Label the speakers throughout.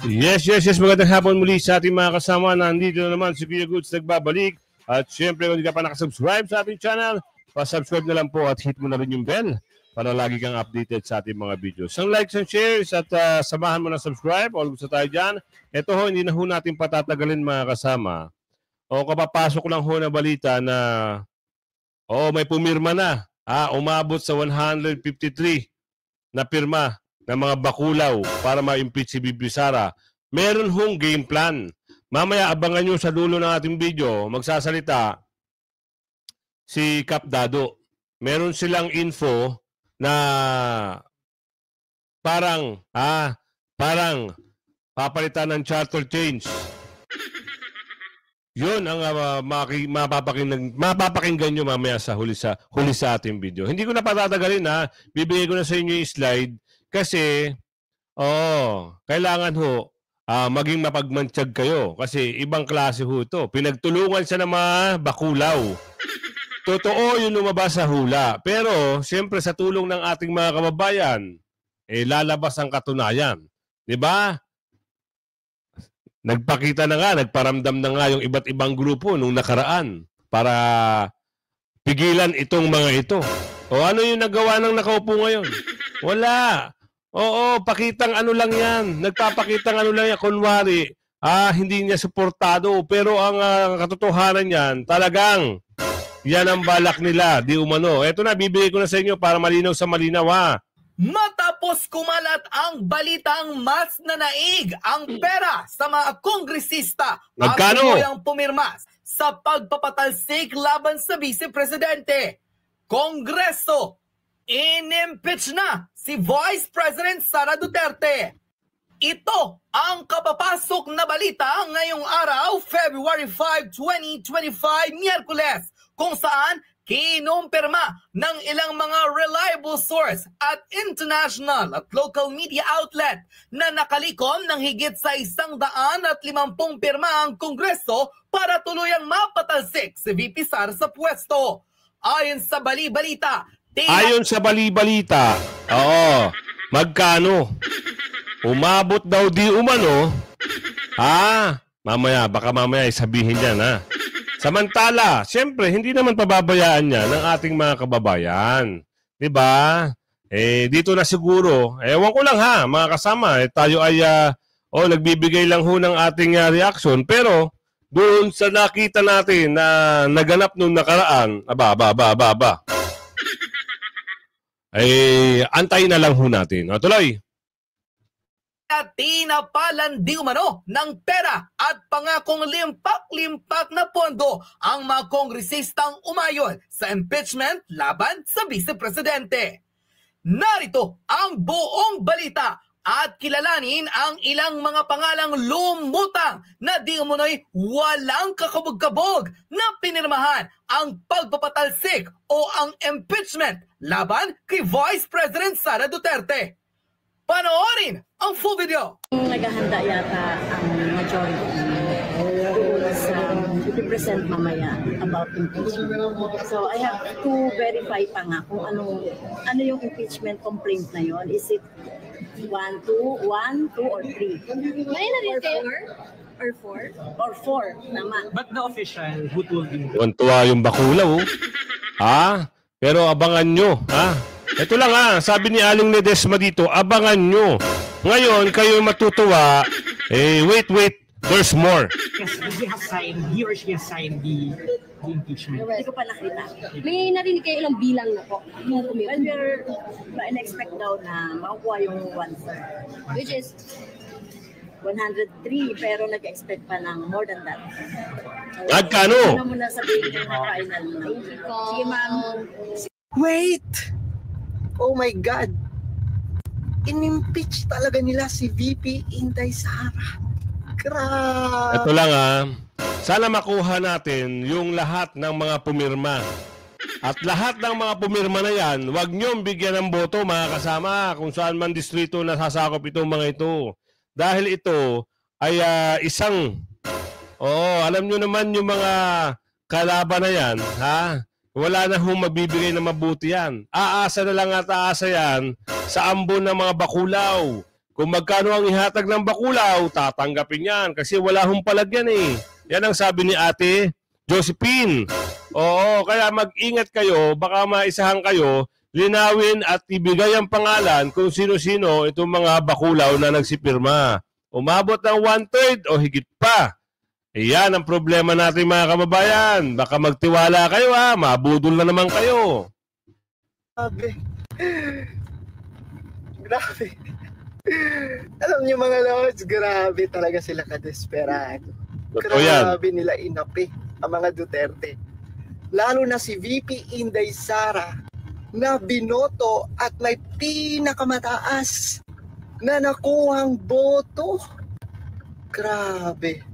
Speaker 1: Yes. Magandang hapon muli sa ating mga kasama. Nandito na naman si Kuya Goods nagbabalik. At syempre, kung hindi ka pa nakasubscribe sa ating channel, pa-subscribe na lang po at hit mo na rin yung bell para lagi kang updated sa ating mga videos. Ang likes and shares at samahan mo na subscribe. All gusto tayo dyan. Ito ho, hindi na ho natin patatagalin mga kasama. O kapapasok lang ho na balita na may pumirma na. Umabot sa 153 na pirma ng mga bakulaw para ma-impeach si Bibi Sara. Meron hong game plan. Mamaya abangan nyo sa dulo ng ating video, magsasalita si Kap Dado. Meron silang info na parang papalitan ng charter change. Yun ang mapapakinggan nyo mamaya sa huli sa ating video. Hindi ko na patatagalin bibigay ko na sa inyo yung slide kasi kailangan ho maging mapagmantyag kayo kasi ibang klase ho ito. Pinagtulungan siya ng mga bakulaw. Totoo yung lumabas sa hula. Pero siyempre sa tulong ng ating mga kababayan, lalabas ang katunayan. Diba? Nagpakita na nga, nagparamdam na nga yung iba't ibang grupo nung nakaraan para pigilan itong mga ito. O ano yung nagawa ng nakaupo ngayon? Wala. Oo, pakitang ano lang yan. Nagpapakitang ano lang yan. Kunwari, hindi niya suportado. Pero ang katotohanan yan, talagang yan ang balak nila. Di umano. Eto na, bibigay ko na sa inyo para malinaw sa malinaw
Speaker 2: Matapos kumalat ang balitang mas nanaig ang pera sa mga kongresista at ang pumirma sa pagpapatalsik laban sa vice-presidente. Kongreso, in-impeach na si Vice President Sara Duterte. Ito ang kapapasok na balita ngayong araw, February 5, 2025, Miyerkules, kung saan kinumpirma ng ilang mga reliable source at international at local media outlet na nakalikom ng higit sa 150 pirma ang Kongreso para tuluyang mapatalsik si VP Sara sa pwesto. Ayon sa bali-balita, magkano? Umabot daw di umano? Baka mamaya sabihin yan Samantala, siyempre, hindi naman pababayaan niya ng ating mga kababayan. Diba? Dito na siguro, ewan ko lang mga kasama, tayo ay nagbibigay lang ho ng ating reaction, pero doon sa nakita natin na naganap nung nakaraan, antayin na lang ho natin. Tuloy. At tinapalan di umano ng pera at pangakong limpak-limpak na pondo ang mga kongresistang umayon sa impeachment laban sa vice-presidente. Narito ang buong balita at kilalanin ang ilang mga pangalang lumutang na di umano'y walang kakabog-kabog na pinirmahan ang pagpapatalsik o ang impeachment laban kay Vice President Sara Duterte. Panoorin ang full video.
Speaker 3: Naghahanda yata ang majority sa i-present mamaya about impeachment. So I have to verify pa nga kung ano yung impeachment complaint na yon. Is it 1, 2, or 3? May na-retain? Or 4? Or 4, tama.
Speaker 4: But the official, who told you?
Speaker 1: Tuwa yung bakulaw. Pero abangan nyo. Ito lang sabi ni Aling Ledesma dito, abangan nyo. Ngayon, kayo matutuwa, wait, there's more.
Speaker 4: Yes, he or she has signed the impeachment.
Speaker 3: Hindi ko pa nakita. May narinig kayo ilang bilang na po. Well, we're in-expect daw na makukuha yung 1/3, which is 103, pero nag-expect pa ng more than that.
Speaker 1: Magkano?
Speaker 3: Ano mo na sabihin ko na final na. Sige, ma'am.
Speaker 5: Wait! Oh my God! In-impeach talaga nila si VP Inday Sara. Grabe!
Speaker 1: Ito lang sana makuha natin yung lahat ng mga pumirma. At lahat ng mga pumirma na yan, huwag niyong bigyan ng boto mga kasama kung saan man distrito nasasakop itong mga ito. Dahil ito ay alam niyo naman yung mga kalaban na yan, wala na hong mabibigay na mabuti yan. Aasa na lang at aasa yan sa ambon ng mga bakulaw. Kung magkano ang ihatag ng Baculaw, tatanggapin yan kasi wala hong palagyan eh. Yan ang sabi ni Ate Josephine. Oo, kaya mag-ingat kayo, baka maisahan kayo, linawin at ibigay ang pangalan kung sino-sino itong mga Baculaw na nagsipirma. Umabot ng 1/3 o higit pa. Iyan ang problema natin mga kababayan. Baka magtiwala kayo ha, mabudol na naman kayo.
Speaker 5: Grabe. Grabe. Alam niyo mga lods, grabe talaga sila kadesperado. Grabe nila inapi ang mga Duterte. Lalo na si VP Inday Sara na binoto at may pinakamataas na nakuhang boto. Grabe.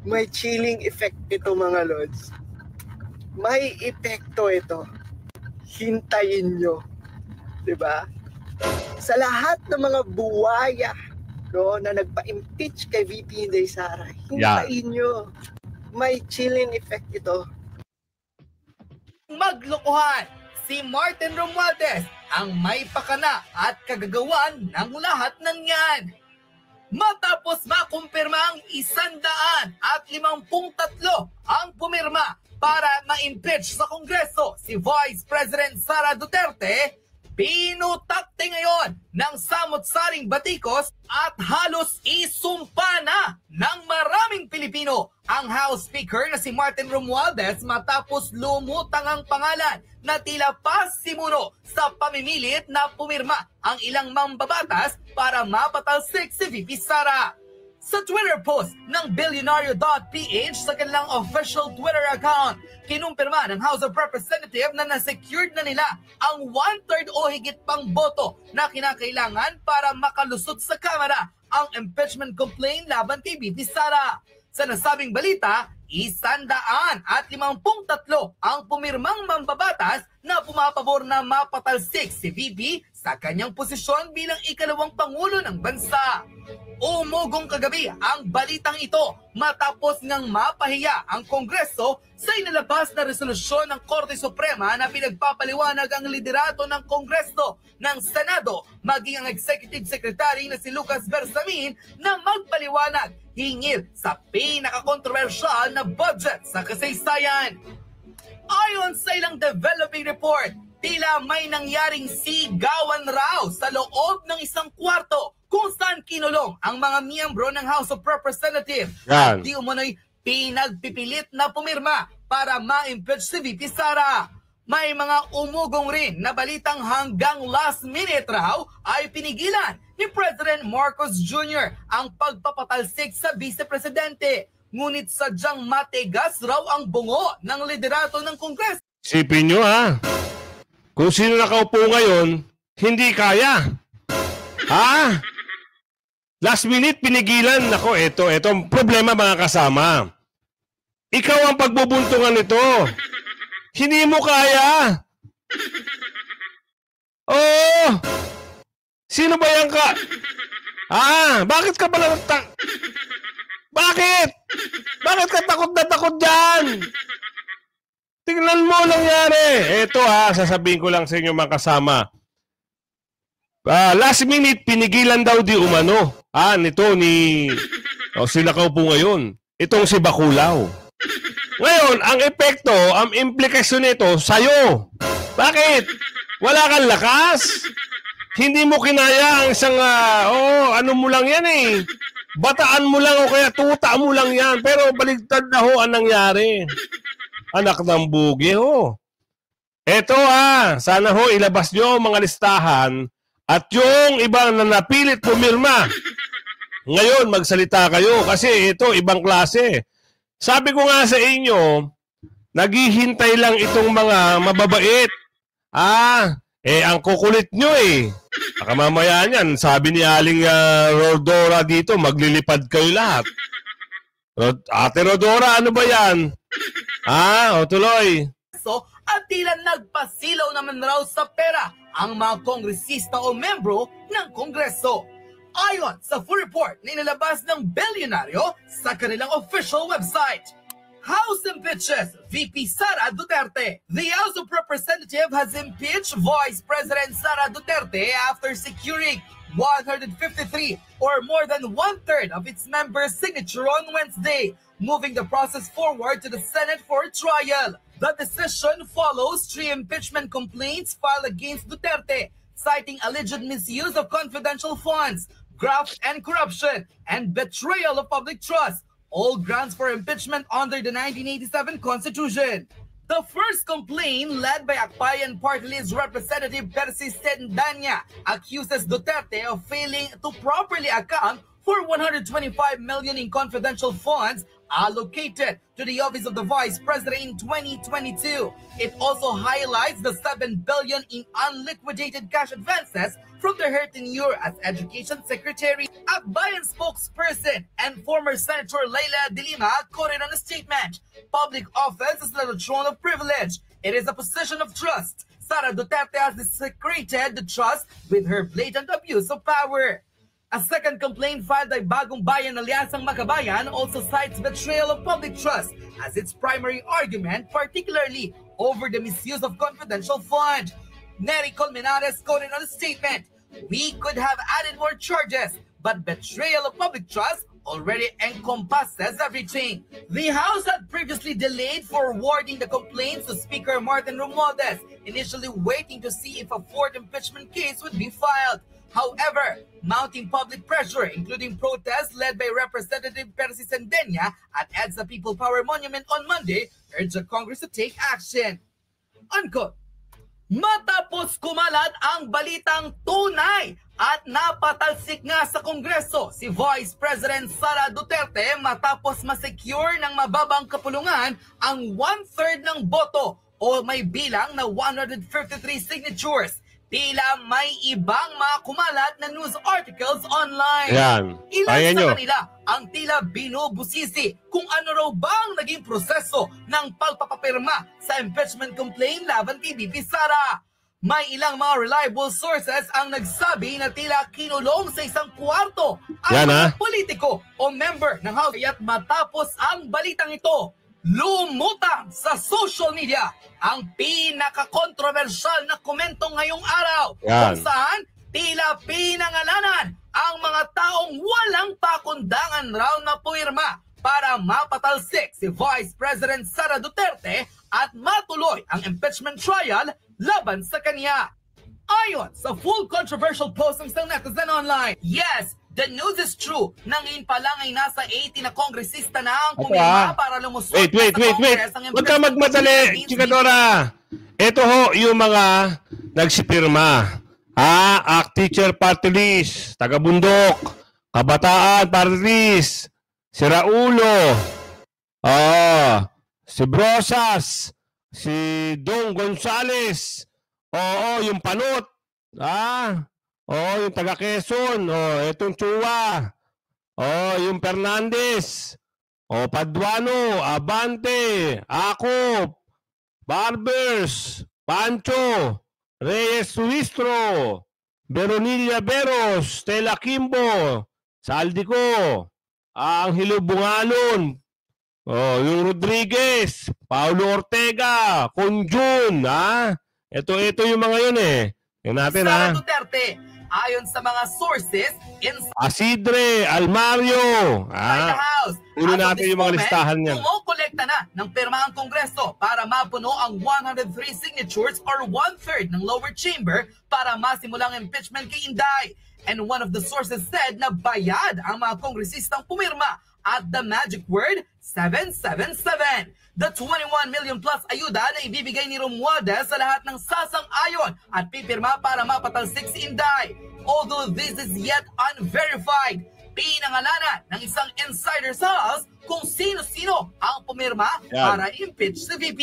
Speaker 5: May chilling effect ito mga lods. May epekto ito. Hintayin nyo. Diba? Sa lahat ng mga buwaya na nagpa-impeach kay VP Inday Sara, hintayin nyo. May chilling effect ito.
Speaker 2: Maglokohan! Si Martin Romualdez ang may pakana at kagagawan ng lahat ng yan. Matapos makumpirma ang 153 ang pumirma para ma-impeach sa Kongreso si Vice President Sara Duterte, pinutakte ngayon ng samot-saring batikos at halos isumpa na ng maraming Pilipino ang House Speaker na si Martin Romualdez matapos lumutang ang pangalan na tila pasimuno sa pamimilit na pumirma ang ilang mambabatas para mapatalsik si VP Sara. Sa Twitter post ng Billionario.ph sa kanilang official Twitter account, kinumpirma ng House of Representatives na nasecured na nila ang 1/3 o higit pang boto na kinakailangan para makalusot sa Kamara ang impeachment complaint laban kay VP Sara. Sa nasabing balita, 153 ang pumirmang mambabatas na pumapabor na mapatalsik si VP sa kanyang posisyon bilang ikalawang pangulo ng bansa. Umugong kagabi ang balitang ito matapos ngang mapahiya ang Kongreso sa inilabas na resolusyon ng Korte Suprema na pinagpapaliwanag ang liderato ng Kongreso, ng Senado, maging ang Executive Secretary na si Lucas Bersamin na magpaliwanag hingil sa pinakakontrobersyal na budget sa kasaysayan. Ayon sa ilang developing report, tila may nangyaring sigawan raw sa loob ng isang kwarto kung saan kinulong ang mga miyembro ng House of Representatives at di umano'y pinagpipilit na pumirma para ma-impeach si VP Sara. May mga umugong rin na balitang hanggang last minute raw ay pinigilan ni President Marcos Jr. ang pagpapatalsik sa Vice Presidente. Ngunit sadyang matigas raw ang bungo ng liderato ng Kongreso.
Speaker 1: Sipin nyo ha, kung sino nakaupo ngayon, hindi kaya. Ha? Last minute pinigilan. Nako, ito ang problema mga kasama. Ikaw ang pagbubuntungan nito. Hindi mo kaya. Oh! Sino ba yan ka? Bakit ka pala Bakit? Bakit ka takot na takot dyan? Tingnan mo nangyari. Ito sasabihin ko lang sa inyo mga kasama. Last minute, pinigilan daw di umano. Nito ni... sila kaupo ngayon. Itong si Baculaw. Ngayon, ang epekto, ang implikasyon nito, sa'yo. Bakit? Wala kang lakas? Hindi mo kinaya ang isang... ano mo lang yan eh. Bataan mo lang o kaya tuta mo lang yan. Pero baligtad na ho ang nangyari. Anak ng bugi ho. Eto sana ho ilabas nyo mga listahan at yung ibang na napilit pumirma. Ngayon magsalita kayo kasi ito ibang klase. Sabi ko nga sa inyo, naghihintay lang itong mga mababait. Ang kukulit nyo eh. Baka mamaya niyan, sabi ni Aling Rodora dito, maglilipad kayo lahat. Ate Rodora, ano ba yan? Tuloy.
Speaker 2: At tila nagpasilaw naman raw sa pera ang mga kongresista o membro ng Kongreso. Ayon sa full report na inilabas ng Billionario sa kanilang official website. House impeaches VP Sara Duterte. The House of Representatives has impeached Vice President Sara Duterte after securing 153, or more than one-third of its members' signature on Wednesday, moving the process forward to the Senate for trial. The decision follows 3 impeachment complaints filed against Duterte, citing alleged misuse of confidential funds, graft and corruption, and betrayal of public trust, all grounds for impeachment under the 1987 Constitution. The first complaint, led by Akbayan Party List Representative Percy Sendanya, accuses Duterte of failing to properly account for 125 million in confidential funds allocated to the Office of the Vice President in 2022. It also highlights the 7 billion in unliquidated cash advances from the her tenure as Education Secretary. Akbayan spokesperson and former Senator Leila De Lima quoted on a statement, "Public office is not a throne of privilege. It is a position of trust. Sara Duterte has desecrated the trust with her blatant abuse of power." A second complaint filed by Bagong Bayan Alyansang Makabayan also cites betrayal of public trust as its primary argument, particularly over the misuse of confidential funds. Nery Colmenares quoted on a statement, "We could have added more charges, but betrayal of public trust already encompasses everything." The House had previously delayed forwarding the complaints to Speaker Martin Romualdez, initially waiting to see if a fourth impeachment case would be filed. However, mounting public pressure, including protests led by Representative Percy Sendenya at EDSA People Power Monument on Monday, urged the Congress to take action. Unquote. Matapos kumalat ang balitang tunay at napatalsik nga sa Kongreso si Vice President Sara Duterte matapos masecure ng mababang kapulungan ang 1/3 ng boto o may bilang na 153 signatures. Tila may ibang mga kumalat na news articles online.
Speaker 1: Yan.
Speaker 2: Ilan sa kanila ang tila binubusisi kung ano raw bang naging proseso ng pagpapapirma sa impeachment complaint laban kay VP Sara. May ilang mga reliable sources ang nagsabi na tila kinulong sa isang kwarto ang mga politiko o member ng House. Kaya't matapos ang balitang ito, lumutang sa social media ang pinaka-kontrobersyal na komento ngayong araw kung saan tila pinangalanan ang mga taong walang pakundangan raw na pumirma para mapatalsik si Vice President Sara Duterte at matuloy ang impeachment trial laban sa kanya. Ayon sa full controversial postings ng netizen online, yes, the news is true. Nangin pa lang ay nasa 80 na kongresista na ang pumirma para lumusot
Speaker 1: wait. Huwag ka magmadali, Chikadora. Ito ho yung mga nagsipirma. ACT Teacher Party List, Taga-Bundok, Kabataan Party List, si Raulo, si Brosas, si Dong Gonzales, yung Panot, yung taga Quezon, itong Chua, yung Fernandez, Paduano, Abante, Akop, Barbers, Pancho, Reyes Suistro, Veronilla Veros, Stella Kimbo, Saldico, Angelo Bungalon, yung Rodriguez, Paulo Ortega, Conjun, Ito yung mga yun Yung natin
Speaker 2: Sara Duterte, ayon sa mga sources,
Speaker 1: Asidre, Almario.
Speaker 2: the House.
Speaker 1: Ulo natin yung mga listahan niyan.
Speaker 2: Kumukolekta na ng pirma ang Kongreso para mapuno ang 103 signatures or 1/3 ng lower chamber para masimulang impeachment kay Inday. And one of the sources said na bayad ang mga kongresistang pumirma at the magic word 777. The 21 million plus ayuda na ibibigay ni Romualdez sa lahat ng sasang-ayon at pipirma para mapatalsik si Inday. Although this is yet unverified, pinangalanan ng isang insider sa House kung sino-sino ang pumirma para impeach si VP.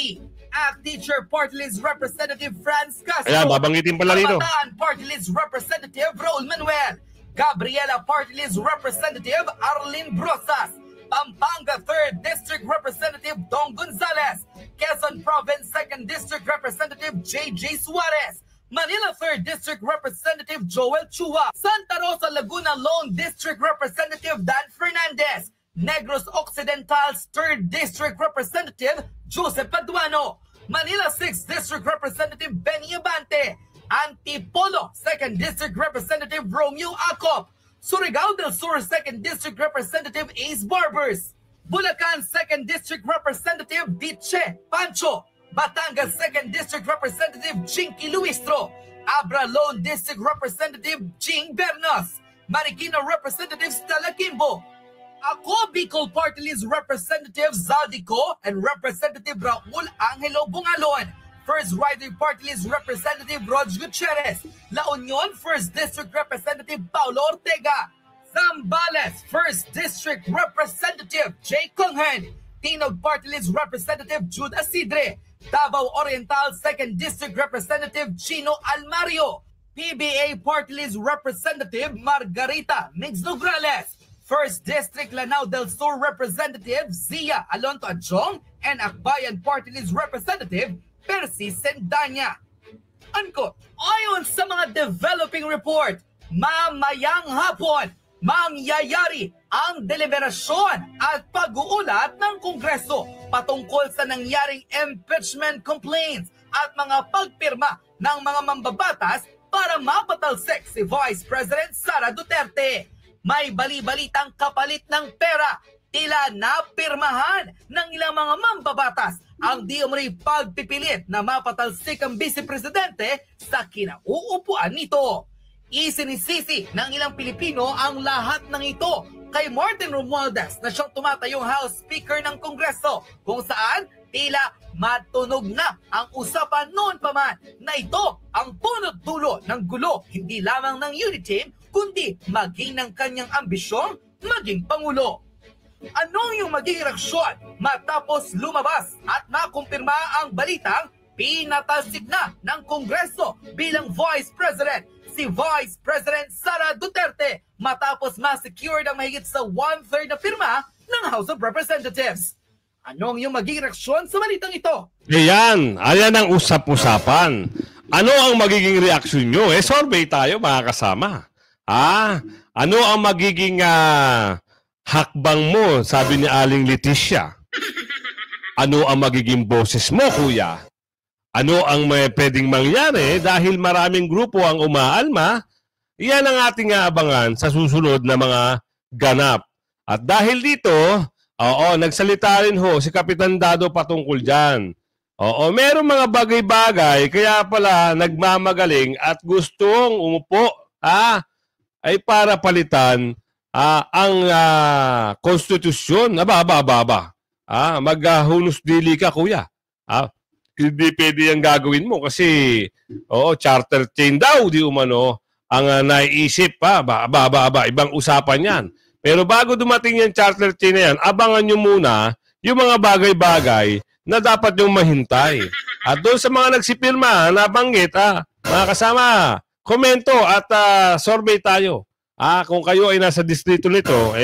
Speaker 2: ACT Teacher Party List Representative Franz Castro,
Speaker 1: babanggitin pala rito.
Speaker 2: Kabataan Party List Representative Raul Manuel, Gabriela Party List Representative Arlene Brosas, Pampanga 3rd District Representative Dong Gonzales, Quezon Province 2nd District Representative J.J. Suarez, Manila 3rd District Representative Joel Chua, Santa Rosa Laguna Lone District Representative Dan Fernandez, Negros Occidental's 3rd District Representative Joseph Paduano, Manila 6th District Representative Benny Abante, Antipolo 2nd District Representative Romeo Acop, Surigao del Sur 2nd District Representative Ace Barbers, Bulacan 2nd District Representative Diche Pancho, Batangas 2nd District Representative Jinky Luistro, Abra Lone District Representative Jing Bernas, Marikina Representative Stella Kimbo, Ako Bicol Party List Representative Zaldico and Representative Raul Angelo Bungalon, First Rider Party List Representative Rog Gutierrez, La Union 1st District Representative Paulo Ortega, Zambales 1st District Representative Jay Conghen, Tinog Party List Representative Jude Asidre, Davao Oriental 2nd District Representative Chino Almario, PBA Party List Representative Margarita Mix Nograles, 1st District Lanao del Sur Representative Zia Alonto Adjong, and Akbayan Party List Representative Percy Sendanya. Unquote. Ayon sa mga developing report, mamayang hapon, mangyayari ang deliberasyon at pag-uulat ng Kongreso patungkol sa nangyaring impeachment complaints at mga pagpirma ng mga mambabatas para mapatalsik si Vice President Sara Duterte. May bali-balitang kapalit ng pera, tila napirmahan ng ilang mga mambabatas ang di umano'y pagpipilit na mapatalsik ang Vice Presidente sa kinauupuan nito. Isinisisi ng ilang Pilipino ang lahat ng ito kay Martin Romualdez na siyang tumatayong House Speaker ng Kongreso, kung saan tila matunog na ang usapan noon pa man na ito ang punot dulo ng gulo hindi lamang ng unity team kundi maging ng kanyang ambisyong maging Pangulo. Anong yung magiging reaksyon matapos lumabas at makumpirma ang balitang pinatalsik na ng Kongreso bilang Vice President si Vice President Sara Duterte matapos ma-secure ang mahigit sa 1/3 na pirma ng House of Representatives? Anong yung magiging reaksyon sa balitang ito?
Speaker 1: Ayan ang usap-usapan. Ano ang magiging reaksyon nyo? Survey tayo mga kasama. Ano ang magiging hakbang mo, sabi ni Aling Leticia? Ano ang magiging boses mo, kuya? Ano ang may pwedeng mangyari dahil maraming grupo ang umaalma? Iyan ang ating aabangan sa susunod na mga ganap. At dahil dito, nagsalita rin ho si Kapitan Dado patungkol dyan. Merong mga bagay-bagay, kaya pala nagmamagaling at gustong umupo ay para palitan ang konstitusyon. Maghunos dili ka, kuya. Hindi pwede yung gagawin mo kasi charter chain daw di umano ang naiisip ibang usapan yan. Pero bago dumating yung charter chain na yan, abangan nyo muna yung mga bagay-bagay na dapat yung mahintay. At doon sa mga nagsipirma, nabanggit, mga kasama, komento at survey tayo. Kung kayo ay nasa distrito nito,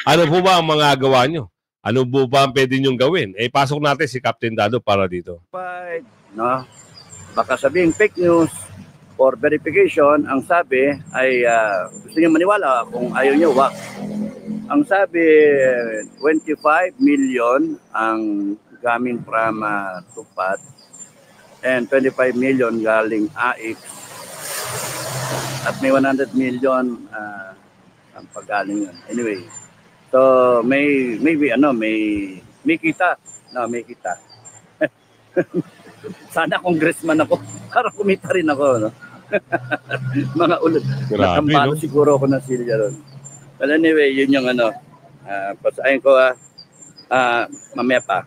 Speaker 1: ano po ba ang mga gawa nyo? Ano po ba ang pwede nyong gawin? Pasok natin si Captain Dado para dito.
Speaker 6: No? Baka sabihin fake news for verification, ang sabi ay gusto nyo maniwala, kung ayaw nyo, wag. Ang sabi, 25 million ang galing from Tupat and 25 million galing AIX at may 100 million ang paggaling yun. Anyway, so may kita. No, may kita. Sana congressman ako para kumita rin ako, no? Mga ulit. Nakambalo siguro ako ng silya ron. But anyway, yun yung pasahin ko mamaya pa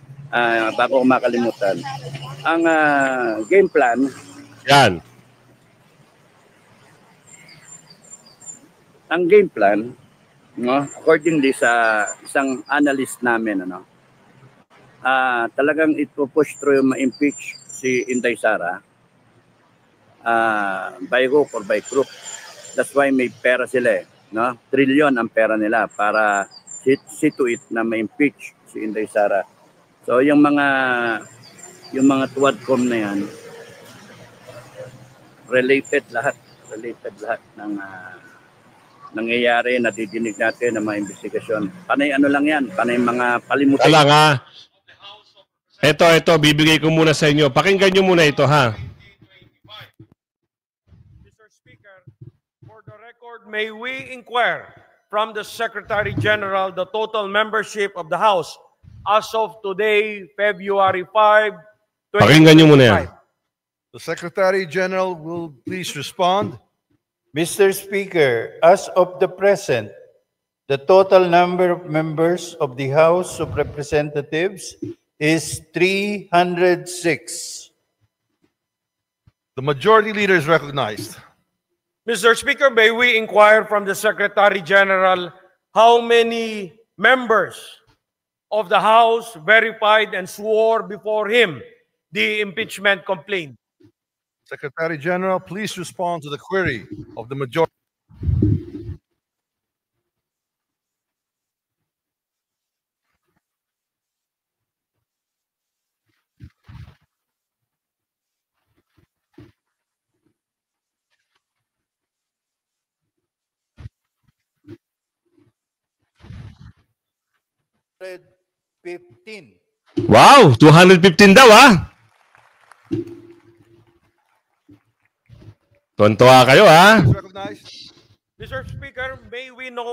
Speaker 6: bago ko makalimutan. Ang game plan.
Speaker 1: Yan.
Speaker 6: Ang game plan, no, accordingly sa isang analyst namin, talagang ito-push through yung ma-impeach si Inday Sara by hook or by crook. That's why may pera sila, no? Trillion ang pera nila para see to it na ma-impeach si Inday Sara. So yung mga tuwadcom na yan, related lahat ng nangyayari, nadidinig natin ng mga investigasyon. Panay lang yan, panay mga palimutan.
Speaker 1: Alang Ito, bibigay ko muna sa inyo. Pakinggan nyo muna ito, ha?
Speaker 7: may we inquire from the Secretary General the total membership of the House as of today, February 5, 2025?
Speaker 1: Pakinggan niyo muna yan.
Speaker 8: The Secretary General will please respond.
Speaker 9: Mr. Speaker, as of the present, the total number of members of the House of Representatives is 306.
Speaker 8: The Majority Leader is recognized.
Speaker 7: Mr. Speaker, may we inquire from the Secretary General how many members of the House verified and swore before him the impeachment complaint?
Speaker 8: Secretary General, please respond to the query of the majority.
Speaker 1: Wow, 215 daw ah. Tontuwa kayo ah.
Speaker 7: Mr. Speaker, may we know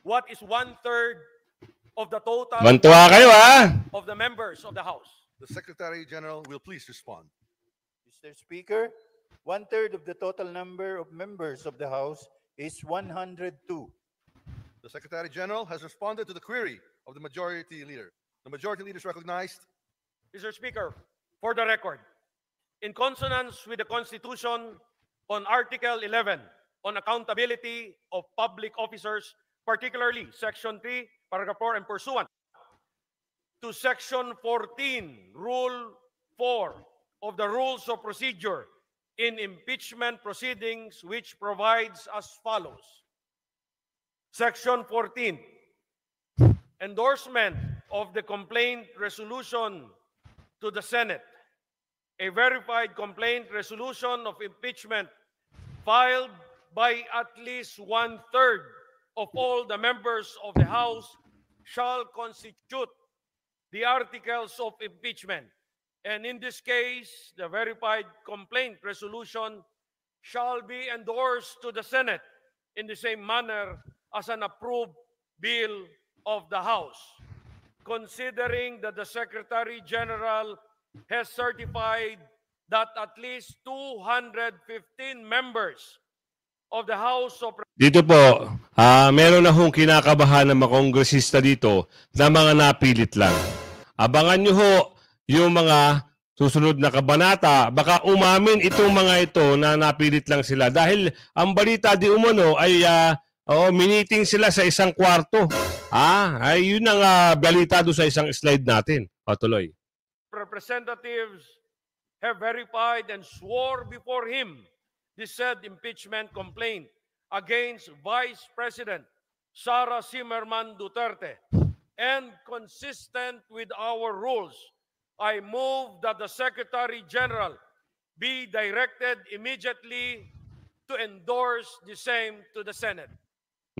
Speaker 7: what is 1/3 of the total
Speaker 1: Tontuwa kayo ah.
Speaker 7: of the members of the House?
Speaker 8: The Secretary General will please respond.
Speaker 9: Mr. Speaker, 1/3 of the total number of members of the House is 102.
Speaker 8: The Secretary General has responded to the query of the Majority Leader. The Majority Leader is recognized.
Speaker 7: Mr. Speaker, for the record, in consonance with the Constitution on Article 11 on accountability of public officers, particularly Section 3, Paragraph 4, and pursuant to Section 14, Rule 4 of the Rules of Procedure in Impeachment Proceedings, which provides as follows. Section 14, endorsement of the complaint resolution to the Senate. A verified complaint resolution of impeachment filed by at least 1/3 of all the members of the House shall constitute the articles of impeachment. And in this case, the verified complaint resolution shall be endorsed to the Senate in the same manner as an approved bill of the House. Considering that the Secretary General has certified that at least 215 members of the House of
Speaker 1: Dito po, meron na hong kinakabahan ng mga kongresista dito na mga napilit lang. Abangan nyo ho yung mga susunod na kabanata. Baka umamin itong mga ito na napilit lang sila. Dahil ang balita di umano ay miniting sila sa isang kwarto. Ay yun ang balita doon sa isang slide natin. Patuloy.
Speaker 7: Representatives have verified and swore before him the said impeachment complaint against Vice President Sara Zimmerman Duterte. And consistent with our rules, I move that the Secretary General be directed immediately to endorse the same to the Senate.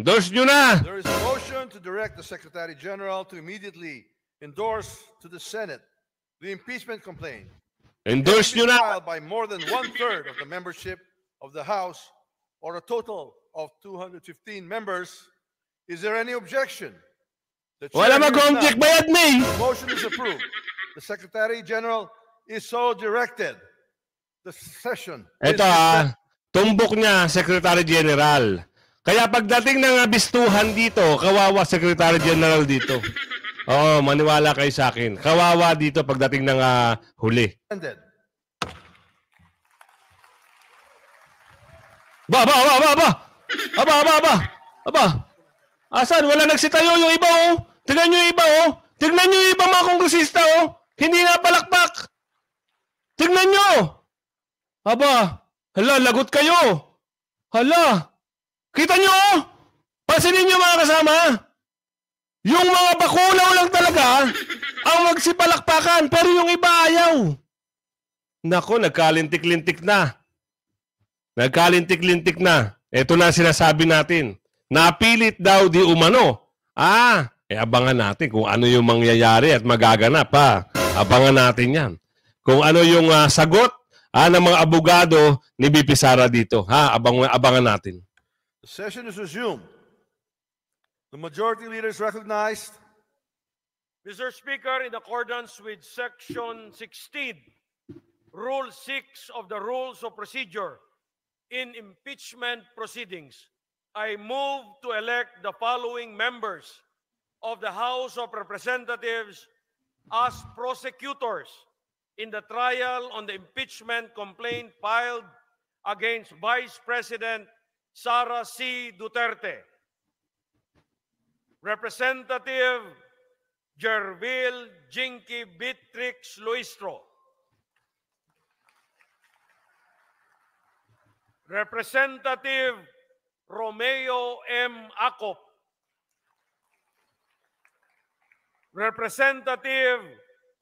Speaker 1: Endorse nyo na!
Speaker 8: There is a motion to direct the Secretary General to immediately endorse to the Senate the impeachment complaint.
Speaker 1: Endorse nyo na!
Speaker 8: Filed by more than 1/3 of the membership of the House, or a total of 215 members. Is there any objection?
Speaker 1: Wala mag-object, bayad na eh!
Speaker 8: The motion is approved. The Secretary General is so directed. The session.
Speaker 1: Ito tumbok niya, Secretary General. Kaya pagdating ng abistuhan dito, kawawa Secretary General dito. Oo, maniwala kayo sa akin. Kawawa dito pagdating ng huli. Aba. Asan? Wala nagsitayo yung iba oh. Tignan nyo yung iba oh. Tignan nyo yung iba mga kongresista oh. Hindi na palakpak. Tignan nyo. Aba. Hala, lagot kayo. Hala. Kita nyo oh. Pansinin nyo mga kasama. Yung mga bakulaw lang talaga ang magsipalakpakan. Pero yung iba ayaw. Nako, nagkalintik-lintik na. Nagkalintik-lintik na. Ito na sinasabi natin. Napilit daw di umano. Abangan natin kung ano yung mangyayari at magaganap ha. Abangan natin yan. Kung ano yung sagot ng mga abogado ni BP Sara dito. Abangan natin.
Speaker 8: The session is resumed. The majority leader is recognized.
Speaker 7: Mr. Speaker, in accordance with Section 16, Rule 6 of the Rules of Procedure in impeachment proceedings, I move to elect the following members of the House of Representatives as prosecutors in the trial on the impeachment complaint filed against Vice President Sara C. Duterte. Representative Jervil Jinky Beatrix Luistro. Representative Romeo M. Acop. Representative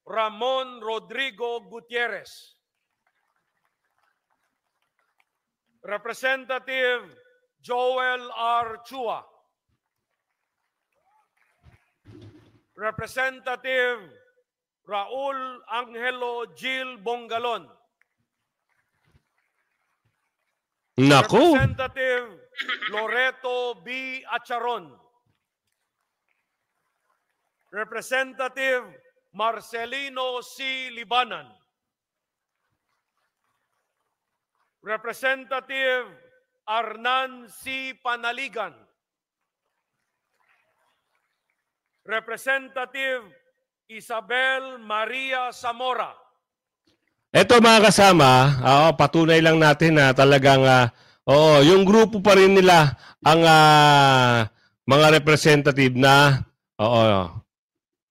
Speaker 7: Ramon Rodrigo Gutierrez. Representative Joel R. Chua. Representative Raul Angelo Gil Bongalon.
Speaker 1: Naku!
Speaker 7: Representative Loreto B. Acharon. Representative Marcelino C. Libanan. Representative Arnan C. Panaligan. Representative Isabel Maria Zamora.
Speaker 1: Ito mga kasama, patunay lang natin na talagang yung grupo pa rin nila ang mga representative na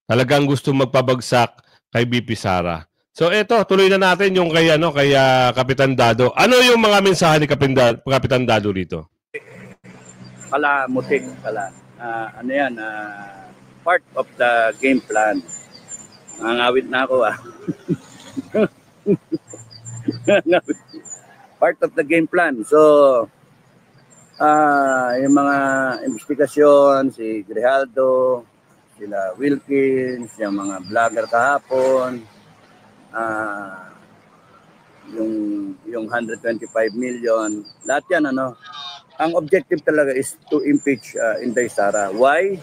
Speaker 1: talagang gusto magpabagsak kay VP Sara. So ito, tuloy na natin yung kay Kapitan Dado. Ano yung mga mensahe ni Kapitan Dado rito?
Speaker 6: Mutik pala. Part of the game plan. Nangawit na ako Part of the game plan. So, yung mga investigasyon, si Grijaldo, sila Wilkins, yung mga vlogger kahapon, yung 125 million, lahat yan, ang objective talaga is to impeach Inday Sara. Why?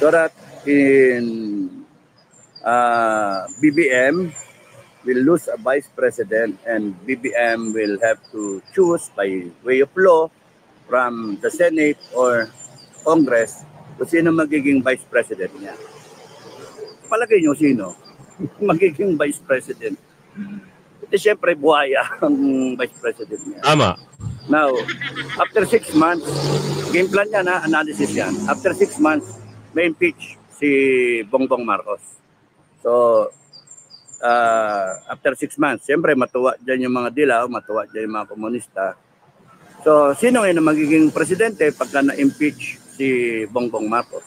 Speaker 6: So that in BBM will lose a vice president and BBM will have to choose by way of law from the Senate or Congress kung sino magiging vice president niya. Palagay niyo sino magiging vice president? Ito siyempre buhaya ang vice president niya.
Speaker 1: Tama.
Speaker 6: Now, after 6 months, game plan niya na, analysis yan. After 6 months, may impeach si Bongbong Marcos. So, after 6 months, siyempre matuwa dyan yung mga dilaw, matuwa dyan yung mga komunista. So, sino ngayon na magiging presidente pagka na-impeach si Bongbong Marcos?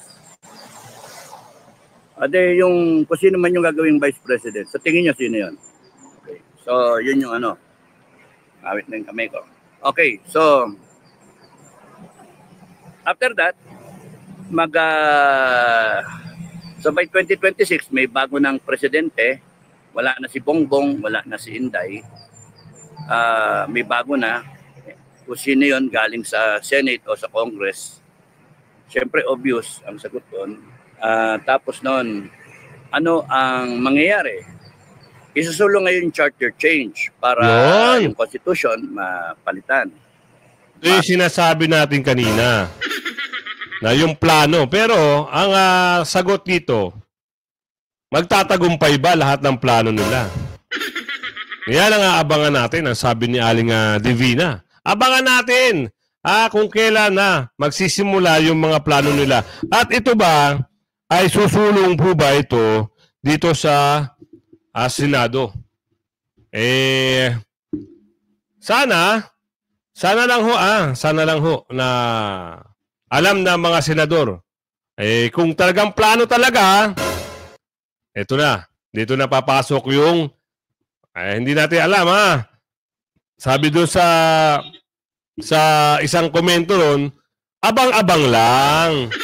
Speaker 6: Ade, kung sino man yung gagawing vice president, sa tingin niyo sino yun? Okay. So, yun yung awit na yung kamay ko. Okay, so, after that, so by 2026, may bago ng presidente. Wala na si Bongbong, wala na si Inday. May bago na. Kung sino yun galing sa Senate o sa Congress. Siyempre, obvious ang sagot doon. Tapos noon, ano ang mangyayari? Isusulong ngayon yung charter change para yung constitution mapalitan.
Speaker 1: Ito yung sinasabi natin kanina. Na yung plano. Pero ang sagot dito, magtatagumpay ba lahat ng plano nila? Yan ang aabangan natin, ang sabi ni Aling Divina. Abangan natin kung kailan na magsisimula yung mga plano nila. At ito ba, ay susulong po ba ito dito sa Senado? Sana lang ho na alam na mga senador. Kung talagang plano talaga, ito na. Dito na papasok yung hindi natin alam Sabi doon sa isang komento ron, abang-abang lang.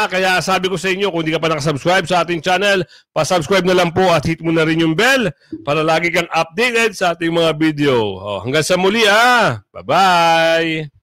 Speaker 1: Kaya sabi ko sa inyo, kung hindi ka pa nakasubscribe sa ating channel, pa-subscribe na lang po at hit mo na rin yung bell para lagi kang updated sa ating mga video. Hanggang sa muli Bye-bye!